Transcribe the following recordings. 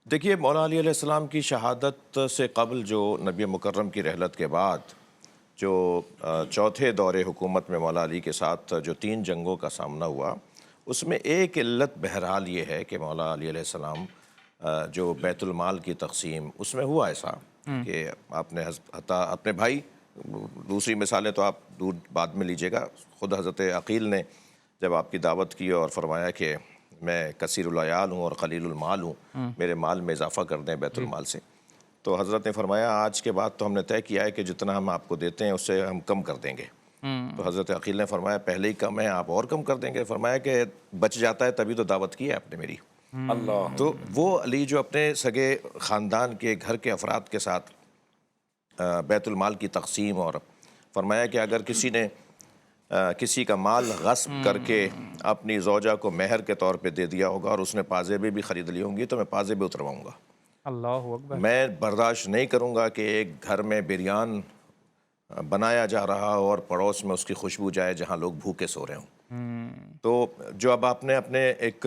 دیکھیے، مولا علی علیہ السلام کی شہادت سے قبل جو نبی مکرم کی رحلت کے بعد جو چوتھے دور حکومت میں مولا علی کے ساتھ جو 3 جنگوں کا سامنا ہوا، اس میں ایک علت بہرحال یہ ہے کہ مولا علی علیہ السلام جو بیت المال کی تقسیم اس میں ہوا ایسا کہ آپ نے حتیٰ اپنے بھائی، دوسری مثالیں تو آپ دور بعد میں لیجئے گا، خود حضرت عقیل نے جب آپ کی دعوت کی اور فرمایا کہ میں کثیر العیال ہوں اور قلیل المال ہوں، میرے مال میں اضافہ کر دیں بیت المال سے، تو حضرت نے فرمایا آج کے بعد تو ہم نے طے کیا ہے کہ جتنا ہم آپ کو دیتے ہیں اس سے ہم کم کر دیں گے۔ تو حضرت عقیل نے فرمایا پہلے ہی کم ہے، آپ اور کم کر دیں گے؟ فرمایا کہ بچ جاتا ہے تبھی تو دعوت کی ہے آپ نے میری۔ اللہ تو وہ علی جو اپنے سگے خاندان کے گھر کے افراد کے ساتھ بیت المال کی تقسیم، اور فرمایا کہ اگر کسی نے کسی کا مال غصب کر کے اپنی زوجہ کو مہر کے طور پہ دے دیا ہوگا اور اس نے پازیبیں بھی خرید لی ہوں گی تو میں پازیبیں اترواؤں گا۔ اللہ اکبر۔ میں برداشت نہیں کروں گا کہ ایک گھر میں بریان بنایا جا رہا ہو اور پڑوس میں اس کی خوشبو جائے جہاں لوگ بھوکے سو رہے ہوں۔ تو جو اب آپ نے اپنے ایک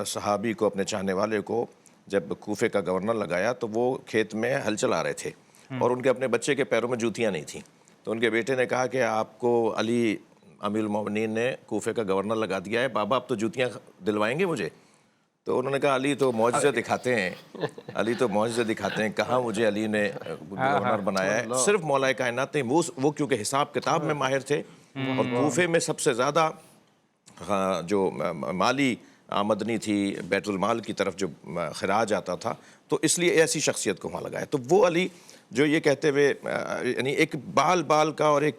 صحابی کو، اپنے چاہنے والے کو جب کوفے کا گورنر لگایا تو وہ کھیت میں ہل چلا رہے تھے اور ان کے اپنے بچے کے پیروں میں جوتیاں نہیں تھیں، تو ان کے بیٹے نے کہا کہ آپ کو علی امیر المومنین نے کوفے کا گورنر لگا دیا ہے، بابا اب تو جوتیاں دلوائیں گے مجھے؟ تو انہوں نے کہا علی تو معجزے دکھاتے ہیں، علی تو معجزے دکھاتے ہیں، کہاں مجھے علی نے گورنر بنایا ہے؟ صرف مولا کائنات نے، وہ کیونکہ حساب کتاب میں ماہر تھے اور کوفے میں سب سے زیادہ جو مالی آمدنی تھی، بیت المال کی طرف جو خراج آتا تھا، تو اس لیے ایسی شخصیت کو وہاں لگایا۔ تو وہ علی جو یہ کہتے ہوئے یعنی ایک بال بال کا اور ایک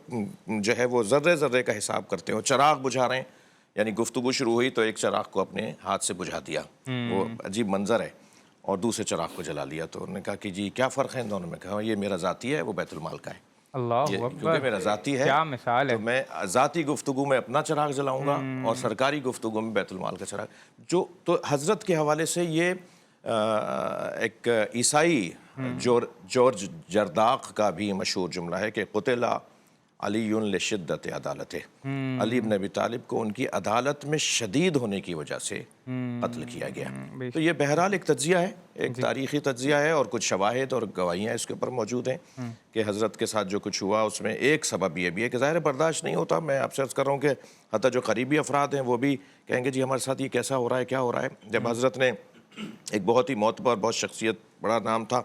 جو ہے وہ ذرے ذرے کا حساب کرتے ہو، چراغ بجھا رہے ہیں، یعنی گفتگو شروع ہوئی تو ایک چراغ کو اپنے ہاتھ سے بجھا دیا، وہ عجیب منظر ہے، اور دوسرے چراغ کو جلا لیا۔ تو انہوں نے کہا کہ جی کیا فرق ہے ان دونوں میں؟ کہا یہ میرا ذاتی ہے، وہ بیت المال کا ہے، اللہ یہ اکبر، کیونکہ میرا ذاتی ہے کیا مثال ہے۔ تو میں ذاتی گفتگو میں اپنا چراغ جلاؤں گا اور سرکاری گفتگو میں بیت المال کا چراغ۔ تو حضرت کے حوالے سے یہ ایک عیسائی جورج جرداق کا بھی مشہور جملہ ہے کہ قتل علی لشدت عدالتہ، علی بن ابی طالب کو ان کی عدالت میں شدید ہونے کی وجہ سے قتل کیا گیا۔ تو یہ بہرحال ایک تجزیہ ہے، ایک تاریخی تجزیہ ہے، اور کچھ شواہد اور گواہیاں اس کے اوپر موجود ہیں کہ حضرت کے ساتھ جو کچھ ہوا اس میں ایک سبب یہ بھی ہے کہ ظاہر برداشت نہیں ہوتا۔ میں آپ سے عرض کر رہا ہوں کہ حتیٰ جو قریبی افراد ہیں وہ بھی کہیں گے جی ہمارے ساتھ یہ کیسا ہو رہا ہے، کیا ہو رہا ہے؟ جب حضرت نے ایک بہت ہی معتبر، بہت شخصیت، بڑا نام تھا،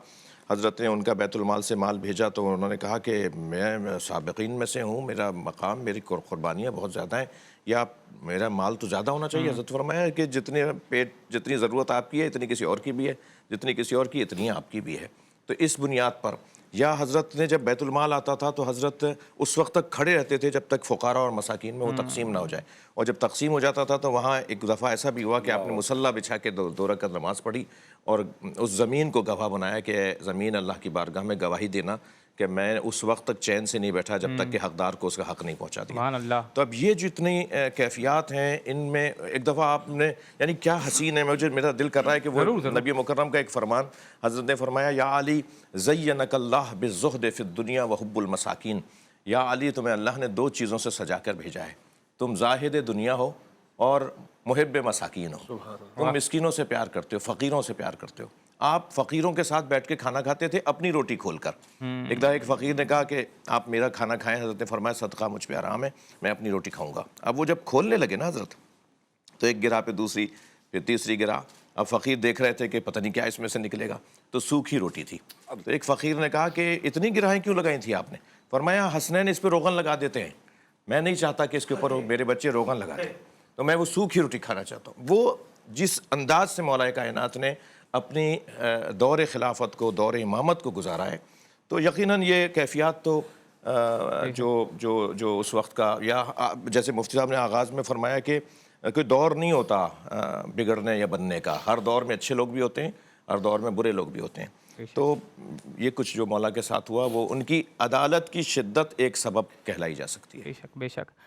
حضرت نے ان کا بیت المال سے مال بھیجا تو انہوں نے کہا کہ میں سابقین میں سے ہوں، میرا مقام، میری قربانیاں بہت زیادہ ہیں، یا میرا مال تو زیادہ ہونا چاہیے۔ حضرت فرمایا کہ جتنی ضرورت آپ کی ہے اتنی کسی اور کی بھی ہے، جتنی کسی اور کی اتنی آپ کی بھی ہے۔ تو اس بنیاد پر، یا حضرت نے جب بیت المال آتا تھا تو حضرت اس وقت تک کھڑے رہتے تھے جب تک فقراء اور مساکین میں وہ تقسیم نہ ہو جائے، اور جب تقسیم ہو جاتا تھا تو وہاں ایک دفعہ ایسا بھی ہوا کہ آپ نے مصلی بچھا کے 2 رکعت نماز پڑھی اور اس زمین کو گواہ بنایا کہ زمین اللہ کی بارگاہ میں گواہی دینا کہ میں اس وقت تک چین سے نہیں بیٹھا جب تک کہ حقدار کو اس کا حق نہیں پہنچا دیا۔ سبحان اللہ۔ تو اب یہ جتنی کیفیات ہیں ان میں ایک دفعہ آپ نے، یعنی کیا حسین ہے، میرا دل کر رہا ہے کہ وہ نبی مکرم کا ایک فرمان، حضرت نے فرمایا یا علی زینک اللہ بالزہد فی الدنیا وحب المساکین، یا علی تمہیں اللہ نے 2 چیزوں سے سجا کر بھیجا ہے، تم زاہد دنیا ہو اور محب مساکین ہو، تم مسکینوں سے پیار کرتے ہو، فقیروں سے پیار کرتے ہو۔ آپ فقیروں کے ساتھ بیٹھ کے کھانا کھاتے تھے اپنی روٹی کھول کر۔ ایک دفعہ ایک فقیر نے کہا کہ آپ میرا کھانا کھائیں، حضرت نے فرمایا صدقہ مجھ پہ آرام ہے، میں اپنی روٹی کھاؤں گا۔ اب وہ جب کھولنے لگے نا حضرت، تو ایک گرہ پہ دوسری، پھر تیسری گرہ، اب فقیر دیکھ رہے تھے کہ پتہ نہیں کیا اس میں سے نکلے گا، تو سوکھی روٹی تھی۔ تو ایک فقیر نے کہا کہ اتنی گرہیں کیوں لگائی تھی آپ نے؟ فرمایا حسنین اس پہ روغن لگا دیتے ہیں، میں نہیں چاہتا کہ اس کے اوپر میرے بچے روغن لگا دیں، تو میں وہ سوکھی روٹی کھانا چاہتا ہوں۔ وہ جس انداز سے مولا کائنات نے اپنی دور خلافت کو، دور امامت کو گزارا ہے، تو یقیناً یہ کیفیات تو جو اس وقت کا، یا جیسے مفتی صاحب نے آغاز میں فرمایا کہ کوئی دور نہیں ہوتا بگڑنے یا بننے کا، ہر دور میں اچھے لوگ بھی ہوتے ہیں، ہر دور میں برے لوگ بھی ہوتے ہیں۔ تو یہ کچھ جو مولا کے ساتھ ہوا وہ ان کی عدالت کی شدت ایک سبب کہلائی جا سکتی ہے۔ بے شک، بے شک۔